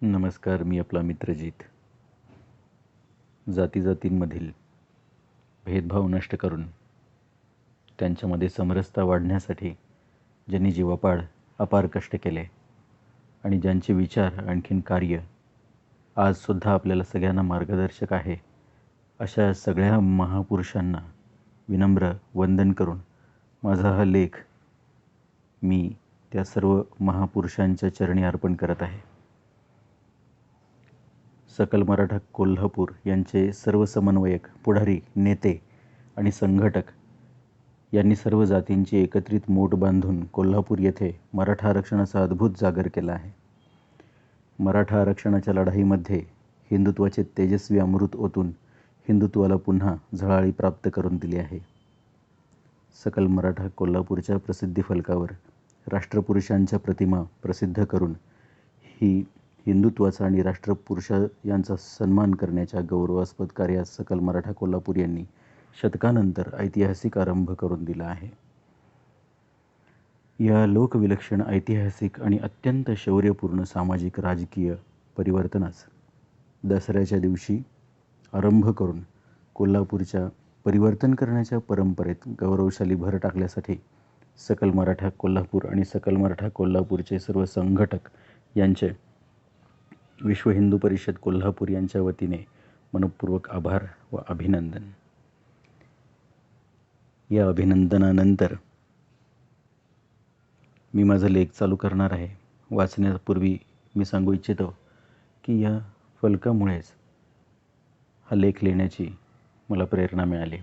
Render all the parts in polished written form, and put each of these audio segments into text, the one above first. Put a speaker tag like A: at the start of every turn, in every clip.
A: नमस्कार. मी आपला मित्रजित. जातीजातींमधील भेदभाव नष्ट करून त्यांच्यामध्ये समरसता वाढण्यासाठी ज्यांनी जीवापाड अपार कष्ट केले आणि ज्यांचे विचार आणखीन कार्य आजसुद्धा आपल्याला सगळ्यांना मार्गदर्शक आहे, अशा सगळ्या महापुरुषांना विनम्र वंदन करून माझा हा लेख मी त्या सर्व महापुरुषांच्या चरणी अर्पण करत आहे. सकल मराठा कोल्हापूर यांचे सर्व समन्वयक, पुढारी, नेते आणि संघटक यांनी सर्व जातींची एकत्रित मोट बांधून कोल्हापूर येथे मराठा आरक्षणाचा अद्भुत जागर केला आहे. मराठा आरक्षणाच्या लढाईमध्ये हिंदुत्वाचे तेजस्वी अमृत ओतून हिंदुत्वाला पुन्हा झळाळी प्राप्त करून दिली आहे. सकल मराठा कोल्हापूरच्या प्रसिद्धी फलकावर राष्ट्रपुरुषांच्या प्रतिमा प्रसिद्ध करून ही हिंदुत्वाचा आणि राष्ट्रपुरुष यांचा सन्मान करण्याच्या गौरवास्पद कार्यास सकल मराठा कोल्हापूर यांनी शतकानंतर ऐतिहासिक आरंभ करून दिला आहे. या लोकविलक्षण ऐतिहासिक आणि अत्यंत शौर्यपूर्ण सामाजिक राजकीय परिवर्तनास दसऱ्याच्या दिवशी आरंभ करून कोल्हापूरच्या परिवर्तन करण्याच्या परंपरेत गौरवशाली भर टाकण्यासाठी सकल मराठा कोल्हापूर आणि सकल मराठा कोल्हापूरचे सर्व संघटक यांचे विश्व हिंदू परिषद कोल्हापूर यांच्या वतीने मनपूर्वक आभार व अभिनंदन. या अभिनंदनानंतर मी माझा लेख चालू करणार आहे. वाचण्यापूर्वी मी सांगू इच्छितो की या फलकामुळेच हा लेख लिहिण्याची मला प्रेरणा मिळाली.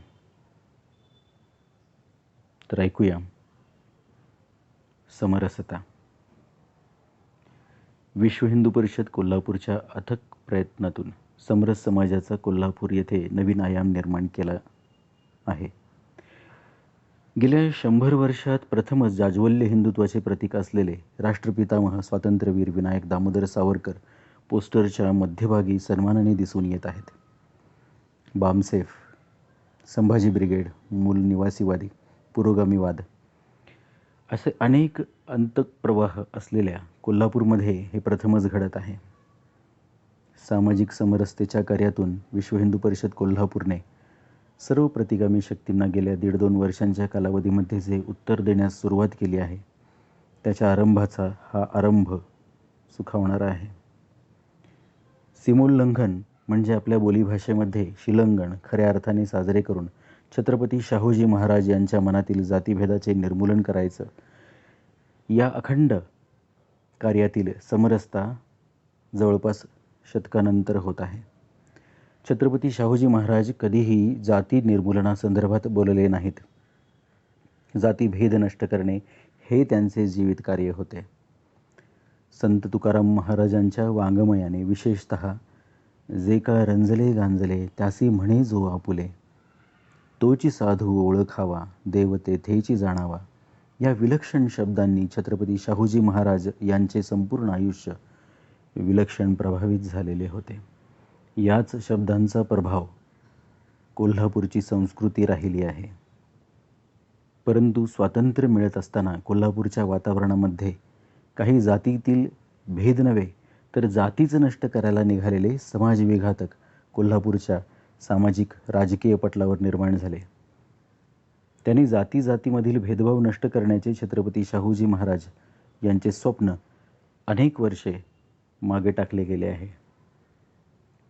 A: तर ऐकूया. समरसता. विश्व हिंदू परिषद कोल्हापूरच्या अथक प्रयत्नातून समरस समाजाचा कोल्हापूर येथे नवीन आयाम निर्माण केला आहे. गेल्या 100 वर्षात प्रथमच जाज्वल्य हिंदुत्वाचे प्रतीक असलेले राष्ट्रपितामह स्वातंत्र्यवीर विनायक दामोदर सावरकर पोस्टरच्या मध्यभागी सन्मानाने दिसून येत आहेत. बामसेफ, संभाजी ब्रिगेड, मूल निवासीवादी, पुरोगामीवाद असे अनेक अंतःप्रवाह असलेल्या कोल्हापूरमध्ये हे प्रथमच घडत आहे. सामाजिक समरसतेच्या कार्यातून विश्व हिंदू परिषद कोल्हापूरने सर्व प्रतिगामी शक्तींना गेल्या 1.5-2 वर्षांच्या कालावधीमध्ये जे उत्तर देण्यास सुरुवात केली आहे, त्याच्या आरंभाचा हा आरंभ सुखावणारा आहे. सीमोल्लंघन म्हणजे आपल्या बोलीभाषेमध्ये शिलंगण खऱ्या अर्थाने साजरे करून छत्रपती शाहूजी महाराज यांच्या मनातील जातीभेदाचे निर्मूलन करायचं. या अखंड कार्यातील समरसता जवळपास शतकानंतर होत आहे. छत्रपती शाहूजी महाराज कधीही जाती निर्मूलनासंदर्भात बोलले नाहीत. जातीभेद नष्ट करणे हे त्यांचे जीवित कार्य होते. संत तुकाराम महाराजांच्या वाङ्मयाने विशेषतः जे का रंजले गांजले त्यासी म्हणे जो आपुले, तोची साधू ओळखावा देव तेथेची जाणावा, या विलक्षण शब्दांनी छत्रपती शाहूजी महाराज यांचे संपूर्ण आयुष्य विलक्षण प्रभावित झालेले होते. याच शब्दांचा प्रभाव कोल्हापूरची संस्कृती राहिली आहे. परंतु स्वातंत्र्य मिळत असताना कोल्हापूरच्या वातावरणामध्ये काही जातीतील भेद नव्हे तर जातीच नष्ट करायला निघालेले समाजविघातक कोल्हापूरच्या सामाजिक राजकीय पटलावर निर्माण झाले. त्यांनी जातीमधील भेदभाव नष्ट करण्याचे छत्रपती शाहूजी महाराज यांचे स्वप्न अनेक वर्षे मागे टाकले गेले आहे.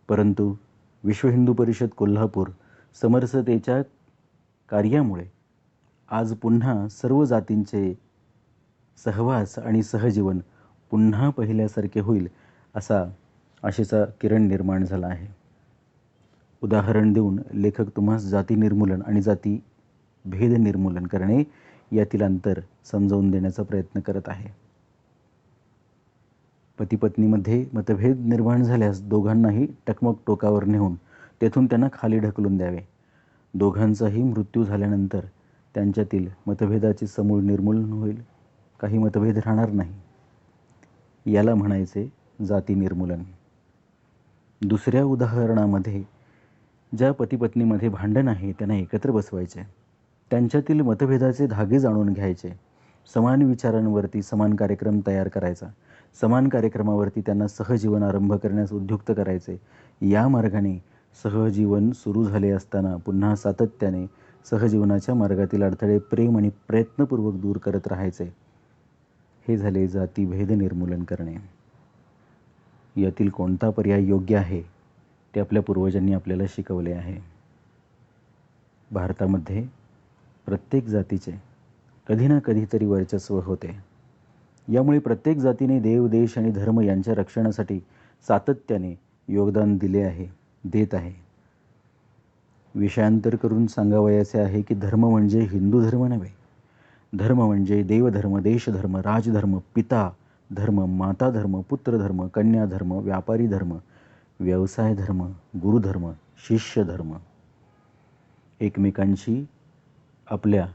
A: परंतु विश्व हिंदू परिषद कोल्हापूर समरसतेच्या कार्यामुळे आज पुन्हा सर्व जातींचे सहवास आणि सहजीवन पुन्हा पहिल्यासारखे होईल असा आशेचा किरण निर्माण झाला आहे. उदाहरण देऊन लेखक तुम्हास जाती निर्मूलन आणि जाती भेद निर्मूलन करणे यातील अंतर समजावून देण्याचा प्रयत्न करत आहे. पती-पत्नीमध्ये मतभेद निर्माण झाल्यास दोघांनाही टकमक टोकावर नेऊन तेथून त्यांना खाली ढकलून द्यावे. दोघांचाही मृत्यू झाल्यानंतर त्यांच्यातील मतभेदाचे समूळ निर्मूलन होईल. काही मतभेद राहणार नाही. याला म्हणायचे जाती निर्मूलन. दुसऱ्या उदाहरणामध्ये ज्या पती-पत्नीमध्ये भांडण आहे त्यांना एकत्र बसवायचे. त्यांच्यातील मतभेदाचे धागे जाणून घ्यायचे. समान विचारांवरती समान कार्यक्रम तयार करायचा. समान कार्यक्रमावरती त्यांना सहजीवन आरंभ करण्यास उद्युक्त करायचे. या मार्गाने सहजीवन सुरू झाले असताना पुन्हा सातत्याने सहजीवनाच्या मार्गातील अडथळे प्रेम आणि प्रयत्नपूर्वक दूर करत राहायचे. हे झाले जातीभेद निर्मूलन करणे. यातील कोणता पर्याय योग्य आहे ते आपल्या पूर्वजांनी आपल्याला शिकवले आहे. भारतामध्ये प्रत्येक जातीचे कधी ना कधीतरी वर्चस्व होते. यामुळे प्रत्येक जातीने देव, देश आणि धर्म यांच्या रक्षणासाठी सातत्याने योगदान दिले आहे, देत आहे. विषयांतर करून सांगावयाचे आहे की धर्म म्हणजे हिंदू धर्म नव्हे. धर्म म्हणजे देवधर्म, देशधर्म, राजधर्म, पिता धर्म, माता धर्म, पुत्र धर्म, कन्या धर्म, व्यापारी धर्म, व्यवसाय धर्म, गुरुधर्म, शिष्य धर्म. एकमेकांशी आपल्या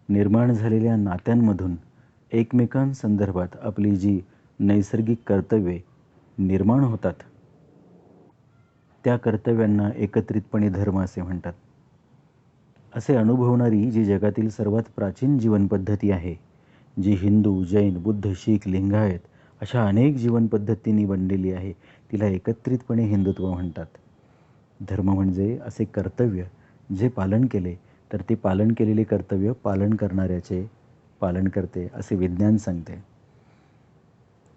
A: निर्माण झालेल्या नात्यांमधून एकमेकांसंदर्भात आपली जी नैसर्गिक कर्तव्ये निर्माण होतात त्या कर्तव्यांना एकत्रितपणे धर्म असे म्हणतात. असे अनुभवणारी जी जगातील सर्वात प्राचीन जीवनपद्धती आहे, जी हिंदू, जैन, बुद्ध, शीख, लिंगायत अशा अनेक जीवनपद्धतींनी बनलेली आहे, तिला एकत्रितपणे हिंदुत्व म्हणतात. धर्म म्हणजे असे कर्तव्य जे पालन केले तर ते पालन केलेले कर्तव्य पालन करणाऱ्याचे पालन करते असे विज्ञान सांगते.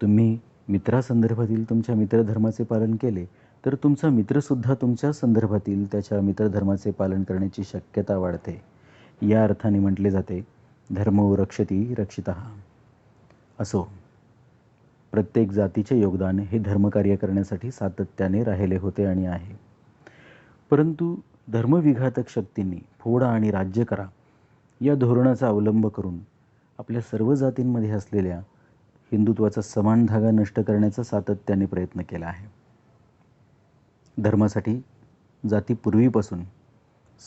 A: तुम्ही मित्रासंदर्भातील तुमच्या मित्रधर्माचे पालन केले तर तुमचा मित्रसुद्धा तुमच्या संदर्भातील त्याच्या मित्रधर्माचे पालन करण्याची शक्यता वाढते. या अर्थाने म्हटले जाते धर्मो रक्षति रक्षितः. असो, प्रत्येक जातीचे योगदान हे धर्मकार्य करण्यासाठी सातत्याने राहिले होते आणि आहे. परंतु धर्मविघातक शक्तींनी फोडा आणि राज्य करा या धोरणाचा अवलंब करून आपल्या सर्व जातींमध्ये असलेल्या हिंदुत्वाचा समान धागा नष्ट करण्याचा सातत्याने प्रयत्न केला आहे. धर्मासाठी जाती पूर्वीपासून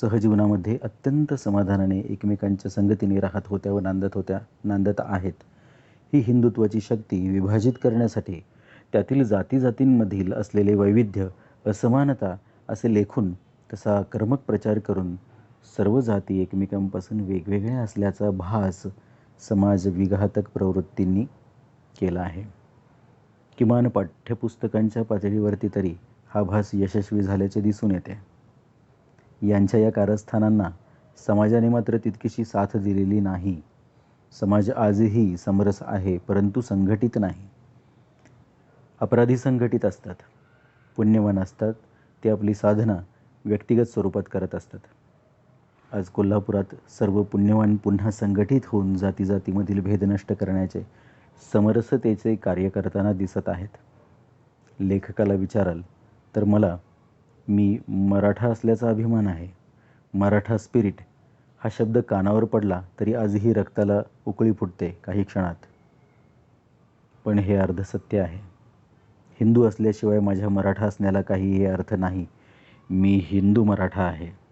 A: सहजीवनामध्ये अत्यंत समाधानाने एकमेकांच्या संगतीने राहत होत्या व नांदत आहेत. ही हिंदुत्वाची शक्ती विभाजित करण्यासाठी त्यातील जातीजातींमधील असलेले वैविध्य, असमानता असे लेखून तसा कर्मक प्रचार करून सर्व जाती एकमेकांपासून वेगवेगळ्या असल्याचा भास समाज विघातक प्रवृत्तींनी केला आहे. किमान पाठ्यपुस्तकांच्या पातळीवरती तरी हा भास यशस्वी झाल्याचे दिसून येते. यांच्या या कारस्थानांना समाजाने मात्र तितकीशी साथ दिलेली नाही. समाज आजही समरस आहे, परंतु संघटित नाही. अपराधी संघटित असतात, पुण्यवान असतात, ते आपली साधना व्यक्तिगत स्वरूपात करत असतात. आज कोल्हापुरात सर्व पुण्यवान पुन्हा संघटित होऊन जातीजातीमधील भेद नष्ट करण्याचे समरसतेचे कार्य करताना दिसत आहेत. लेखकाला विचाराल तर मी मराठा असल्याचा अभिमान आहे. मराठा स्पिरिट हा शब्द कानावर पडला तरी आजही रक्ताला उकळी फुटते काही क्षणात. पण हे अर्धसत्य आहे. हिंदू असल्याशिवाय माझ्या मराठा असण्याला काहीही अर्थ नाही. मी हिंदू मराठा आहे.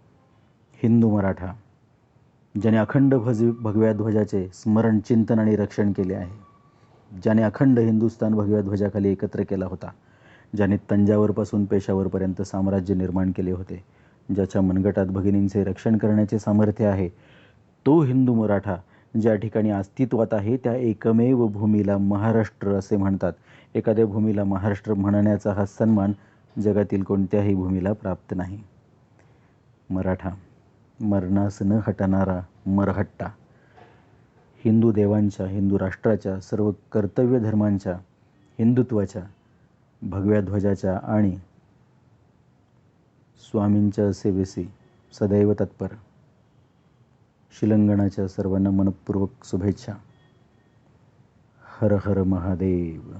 A: हिंदू मराठा ज्याने अखंड भगव्या ध्वजाचे स्मरण, चिंतन आणि रक्षण केले आहे. ज्याने अखंड हिंदुस्थान भगव्या ध्वजाखाली एकत्र केला होता. ज्याने तंजावरपासून पेशावरपर्यंत साम्राज्य निर्माण केले होते. ज्याच्या मनगटात भगिनींचे रक्षण करण्याचे सामर्थ्य आहे. तो हिंदू मराठा ज्या ठिकाणी अस्तित्वात आहे त्या एकमेव भूमीला महाराष्ट्र असे म्हणतात. एखाद्या भूमीला महाराष्ट्र म्हणण्याचा हा सन्मान जगातील कोणत्याही भूमीला प्राप्त नाही. मराठा, मरणास न हटणारा मरहट्टा. हिंदू देवांच्या, हिंदू राष्ट्राच्या, सर्व कर्तव्य धर्मांच्या, हिंदुत्वाच्या, भगव्या ध्वजाच्या आणि स्वामींच्या सेवेसी सदैव तत्पर. शिलंगणाच्या सर्वांना मनपूर्वक शुभेच्छा. हर हर महादेव.